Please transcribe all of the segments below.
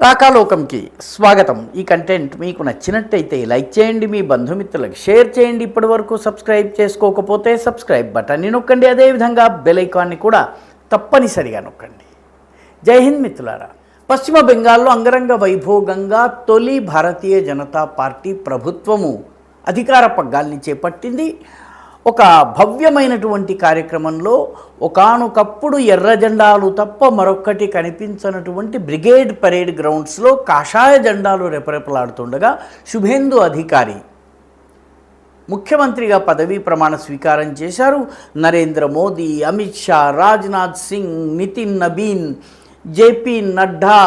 రాకాలోకంకి స్వాగతం. ఈ కంటెంట్ మీకు నచ్చినట్టయితే లైక్ చేయండి, మీ బంధుమిత్రులకు షేర్ చేయండి. ఇప్పటివరకు సబ్స్క్రైబ్ చేసుకోకపోతే సబ్స్క్రైబ్ బటన్ని నొక్కండి, అదేవిధంగా బెల్ ఐకాన్ని కూడా తప్పనిసరిగా నొక్కండి. జై హింద్ మిత్రులారా. పశ్చిమ బెంగాల్లో అంగరంగ వైభోగంగా తొలి భారతీయ జనతా పార్టీ ప్రభుత్వము అధికార పగ్గాల్ని చేపట్టింది. ఒక భవ్యమైనటువంటి కార్యక్రమంలో ఒకానొకప్పుడు ఎర్ర జెండాలు తప్ప మరొక్కటి కనిపించనటువంటి బ్రిగేడ్ పరేడ్ గ్రౌండ్స్లో కాషాయ జెండాలు రెపరెపలాడుతుండగా శుభేందు అధికారి ముఖ్యమంత్రిగా పదవీ ప్రమాణ స్వీకారం చేశారు. నరేంద్ర మోదీ, అమిత్ షా, రాజ్నాథ్ సింగ్, నితిన్ నబీన్, జేపీ నడ్డా,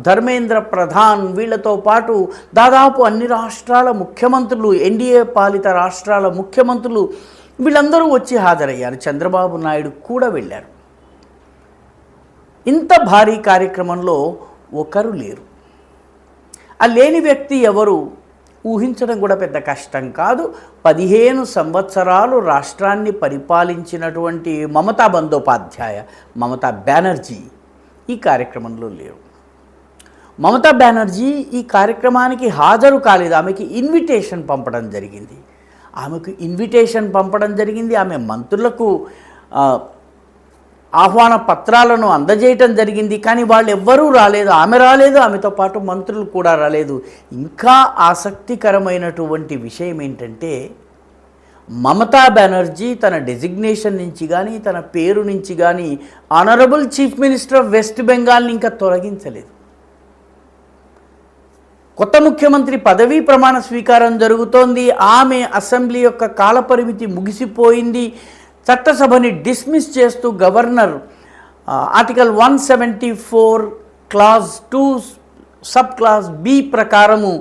ధర్మేంద్ర ప్రధాన్, వీళ్లతో పాటు దాదాపు అన్ని రాష్ట్రాల ముఖ్యమంత్రులు, ఎన్డీఏ పాలిత రాష్ట్రాల ముఖ్యమంత్రులు వీళ్ళందరూ వచ్చి హాజరయ్యారు. చంద్రబాబు నాయుడు కూడా వెళ్ళారు. ఇంత భారీ కార్యక్రమంలో ఒకరు లేరు. ఆ లేని వ్యక్తి ఎవరు ఊహించడం కూడా పెద్ద కష్టం కాదు. 15 సంవత్సరాలు రాష్ట్రాన్ని పరిపాలించినటువంటి మమతా బందోపాధ్యాయ, మమతా బెనర్జీ ఈ కార్యక్రమంలో లేరు. మమతా బెనర్జీ ఈ కార్యక్రమానికి హాజరు కాలేదు. ఆమెకి ఇన్విటేషన్ పంపడం జరిగింది. ఆమె మంత్రులకు ఆహ్వాన పత్రాలను అందజేయటం జరిగింది. కానీ వాళ్ళు ఎవ్వరూ రాలేదు. ఆమె రాలేదు, ఆమెతో పాటు మంత్రులు కూడా రాలేదు. ఇంకా ఆసక్తికరమైనటువంటి విషయం ఏంటంటే, మమతా బెనర్జీ తన డెసిగ్నేషన్ నుంచి కానీ తన పేరు నుంచి కానీ honourable chief minister of West బెంగాల్ని ఇంకా తొలగించలేదు. కొత్త ముఖ్యమంత్రి పదవీ ప్రమాణ స్వీకారం జరుగుతోంది. ఆమె అసెంబ్లీ యొక్క కాలపరిమితి ముగిసిపోయింది. చట్టసభని డిస్మిస్ చేస్తూ governor article 174 clause 2 sub clause B ప్రకారము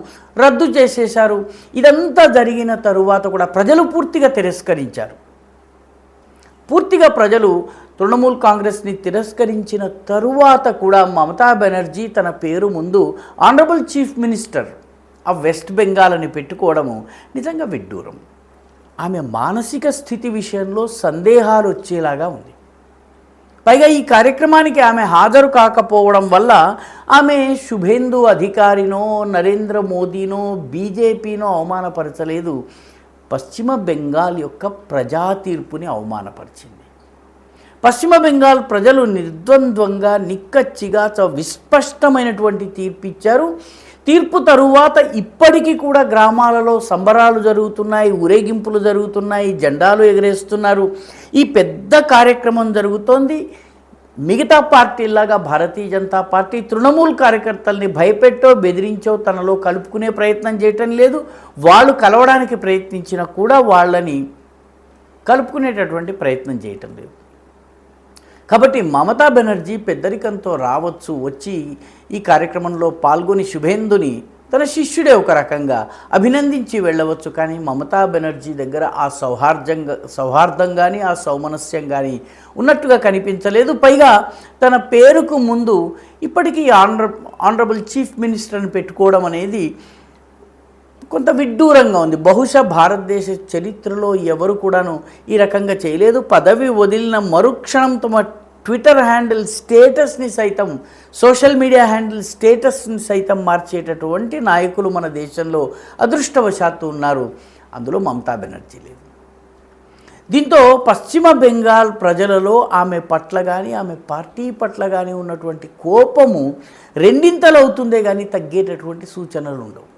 రద్దు చేసేశారు. ఇదంతా జరిగిన తరువాత కూడా ప్రజలు పూర్తిగా తిరస్కరించారు. ప్రజలు తృణమూల్ కాంగ్రెస్ని తిరస్కరించిన తరువాత కూడా మమతా బెనర్జీ తన పేరు ముందు honourable chief minister of west Bengal అని పెట్టుకోవడము నిజంగా విడ్డూరం. ఆమె మానసిక స్థితి విషయంలో సందేహాలు వచ్చేలాగా ఉంది. పైగా ఈ కార్యక్రమానికి ఆమె హాజరు కాకపోవడం వల్ల ఆమె శుభేందు అధికారినో, నరేంద్ర మోదీనో, బీజేపీనో అవమానపరచలేదు. పశ్చిమ బెంగాల్ యొక్క ప్రజా తీర్పుని అవమానపరిచింది. పశ్చిమ బెంగాల్ ప్రజలు నిర్ద్వంద్వంగా, నిక్కచ్చిగా, విస్పష్టమైనటువంటి తీర్పు ఇచ్చారు. తీర్పు తరువాత ఇప్పటికీ కూడా గ్రామాలలో సంబరాలు జరుగుతున్నాయి, ఊరేగింపులు జరుగుతున్నాయి, జెండాలు ఎగరేస్తున్నారు. ఈ పెద్ద కార్యక్రమం జరుగుతోంది. మిగతా పార్టీలాగా భారతీయ జనతా పార్టీ తృణమూల్ కార్యకర్తల్ని భయపెట్టో బెదిరించో తనలో కలుపుకునే ప్రయత్నం చేయటం లేదు. వాళ్ళు కలవడానికి ప్రయత్నించినా కూడా వాళ్ళని కలుపుకునేటటువంటి ప్రయత్నం చేయటం లేదు. కాబట్టి మమతా బెనర్జీ పెద్దరికంతో రావచ్చు, వచ్చి ఈ కార్యక్రమంలో పాల్గొని శుభేందుని తన శిష్యుడే ఒక రకంగా అభినందించి వెళ్ళవచ్చు. కానీ మమతా బెనర్జీ దగ్గర ఆ సౌహార్దం కానీ ఆ సౌమనస్యం కానీ ఉన్నట్టుగా కనిపించలేదు. పైగా తన పేరుకు ముందు ఇప్పటికీ ఆనరబుల్ చీఫ్ మినిస్టర్ని పెట్టుకోవడం అనేది కొంత విడ్డూరంగా ఉంది. బహుశా భారతదేశ చరిత్రలో ఎవరు కూడాను ఈ రకంగా చేయలేదు. పదవి వదిలిన మరుక్షణం తమ ట్విట్టర్ హ్యాండిల్ స్టేటస్ని సైతం, సోషల్ మీడియా హ్యాండిల్ స్టేటస్ని సైతం మార్చేటటువంటి నాయకులు మన దేశంలో అదృష్టవశాత్తు ఉన్నారు. అందులో మమతా బెనర్జీ లేదు. దీంతో పశ్చిమ బెంగాల్ ప్రజలలో ఆమె పట్ల కానీ ఆమె పార్టీ పట్ల కానీ ఉన్నటువంటి కోపము రెండింతలవుతుందే కానీ తగ్గేటటువంటి సూచనలు ఉండవు.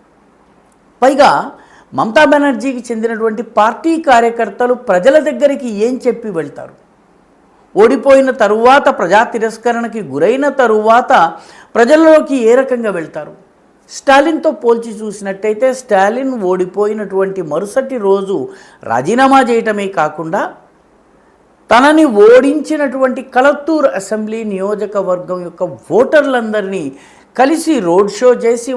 పైగా మమతా బెనర్జీకి చెందినటువంటి పార్టీ కార్యకర్తలు ప్రజల దగ్గరికి ఏం చెప్పి వెళ్తారు? ఓడిపోయిన తరువాత, ప్రజా తిరస్కరణకి గురైన తరువాత ప్రజల్లోకి ఏ రకంగా వెళ్తారు? స్టాలిన్తో పోల్చి చూసినట్టయితే స్టాలిన్ ఓడిపోయినటువంటి మరుసటి రోజు రాజీనామా చేయటమే కాకుండా తనని ఓడించినటువంటి కలత్తూర్ అసెంబ్లీ నియోజకవర్గం యొక్క ఓటర్లందరినీ కలిసి రోడ్ షో చేసి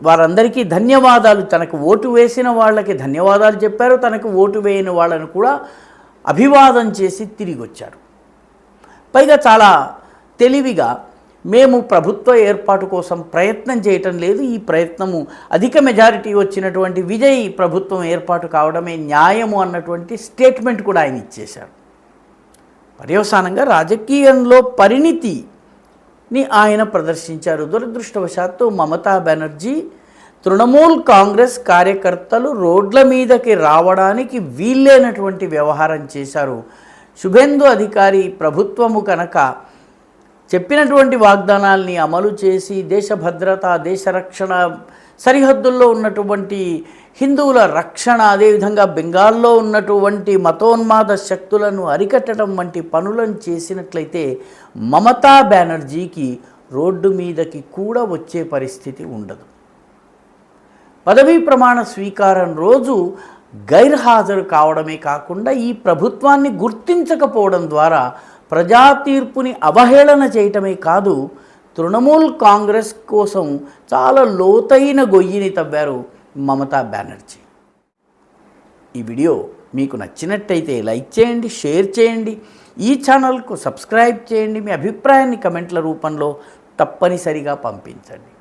వారందరికీ ధన్యవాదాలు, తనకు ఓటు వేసిన వాళ్ళకి ధన్యవాదాలు చెప్పారు. తనకు ఓటు వేయని వాళ్ళను కూడా అభివాదం చేసి తిరిగి వచ్చారు. పైగా చాలా తెలివిగా మేము ప్రభుత్వ ఏర్పాటు కోసం ప్రయత్నం చేయటం లేదు, ఈ ప్రయత్నము అధిక మెజారిటీ వచ్చినటువంటి విజయ్ ప్రభుత్వం ఏర్పాటు కావడమే న్యాయము అన్నటువంటి స్టేట్మెంట్ కూడా ఆయన ఇచ్చేశారు. పర్యవసానంగా రాజకీయంలో పరిణితి ని ఆయన ప్రదర్శించారు. దురదృష్టవశాత్తు మమతా బెనర్జీ తృణమూల్ కాంగ్రెస్ కార్యకర్తలు రోడ్ల మీదకి రావడానికి వీల్లేనటువంటి వ్యవహారం చేశారు. శుభేందు అధికారి ప్రభుత్వము కనుక చెప్పినటువంటి వాగ్దానాల్ని అమలు చేసి దేశ భద్రత, దేశ రక్షణ, సరిహద్దుల్లో ఉన్నటువంటి హిందువుల రక్షణ, అదేవిధంగా బెంగాల్లో ఉన్నటువంటి మతోన్మాద శక్తులను అరికట్టడం వంటి పనులను చేసినట్లయితే మమతా బెనర్జీకి రోడ్డు మీదకి కూడా వచ్చే పరిస్థితి ఉండదు. పదవీ ప్రమాణ స్వీకారం రోజు గైర్హాజరు కావడమే కాకుండా ఈ ప్రభుత్వాన్ని గుర్తించకపోవడం ద్వారా ప్రజా తీర్పుని అవహేళన చేయటమే కాదు, తృణమూల్ కాంగ్రెస్ కోసం చాలా లోతైన గొయ్యిని తవ్వారు మమతా బెనర్జీ. ఈ వీడియో మీకు నచ్చినట్టయితే లైక్ చేయండి, షేర్ చేయండి, ఈ ఛానల్కు సబ్స్క్రైబ్ చేయండి. మీ అభిప్రాయాన్ని కమెంట్ల రూపంలో తప్పనిసరిగా పంపించండి.